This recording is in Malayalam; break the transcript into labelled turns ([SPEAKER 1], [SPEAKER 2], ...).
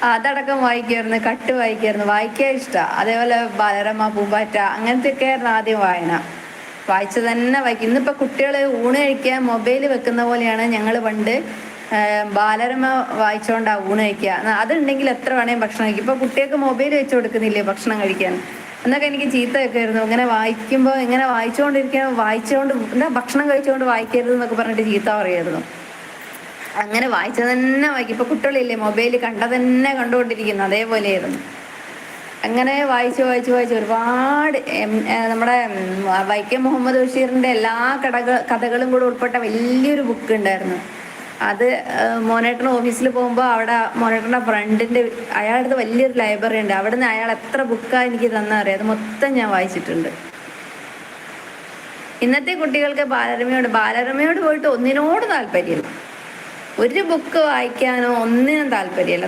[SPEAKER 1] അതടക്കം വായിക്കുമായിരുന്നു, കട്ട് വായിക്കുമായിരുന്നു. വായിക്കാൻ ഇഷ്ടമാണ്. അതേപോലെ ബാലരമ, പൂമ്പാറ്റ അങ്ങനത്തെയൊക്കെ ആയിരുന്നു ആദ്യം വായന. വായിച്ചു തന്നെ വായിക്കും. ഇന്നിപ്പോൾ കുട്ടികൾ ഊണ് കഴിക്കാൻ മൊബൈൽ വെക്കുന്ന പോലെയാണ് ഞങ്ങൾ പണ്ട് ബാലരമ വായിച്ചുകൊണ്ടാണ് ഊണ് കഴിക്കുക. അതുണ്ടെങ്കിൽ എത്ര വേണേലും ഭക്ഷണം കഴിക്കും. ഇപ്പോൾ കുട്ടികൾക്ക് മൊബൈൽ വെച്ച് കൊടുക്കുന്നില്ലേ ഭക്ഷണം കഴിക്കാൻ. എന്നൊക്കെ എനിക്ക് ചീത്ത വെക്കുമായിരുന്നു. ഇങ്ങനെ വായിക്കുമ്പോൾ ഇങ്ങനെ വായിച്ചുകൊണ്ട് എന്താ ഭക്ഷണം കഴിച്ചുകൊണ്ട് വായിക്കരുത് എന്നൊക്കെ പറഞ്ഞിട്ട് ചീത്ത പറയുമായിരുന്നു. അങ്ങനെ വായിച്ച തന്നെ വായിക്കും. ഇപ്പൊ കുട്ടികളില്ലേ മൊബൈൽ കണ്ട തന്നെ കണ്ടുകൊണ്ടിരിക്കുന്നു, അതേപോലെയായിരുന്നു. അങ്ങനെ വായിച്ച് വായിച്ച് വായിച്ച് ഒരുപാട് നമ്മുടെ വൈക്കം മുഹമ്മദ് ബഷീറിന്റെ എല്ലാ കഥകളും കൂടെ ഉൾപ്പെട്ട വലിയൊരു ബുക്ക് ഉണ്ടായിരുന്നു. അത് മോനേട്ടൻ ഓഫീസിൽ പോകുമ്പോൾ അവിടെ മോനേട്ടൻ്റെ ഫ്രണ്ടിൻ്റെ അയാളുടെ അടുത്ത് വലിയൊരു ലൈബ്രറി ഉണ്ട്. അവിടെ നിന്ന് അയാൾ എത്ര ബുക്കാണ് എനിക്ക് തന്നറിയാം. അത് മൊത്തം ഞാൻ വായിച്ചിട്ടുണ്ട്. ഇന്നത്തെ കുട്ടികൾക്ക് ബാലരമയോട് പോയിട്ട് ഒന്നിനോട് താല്പര്യമില്ല. ഒരു ബുക്ക് വായിക്കാനോ ഒന്നിനും താല്പര്യമില്ല.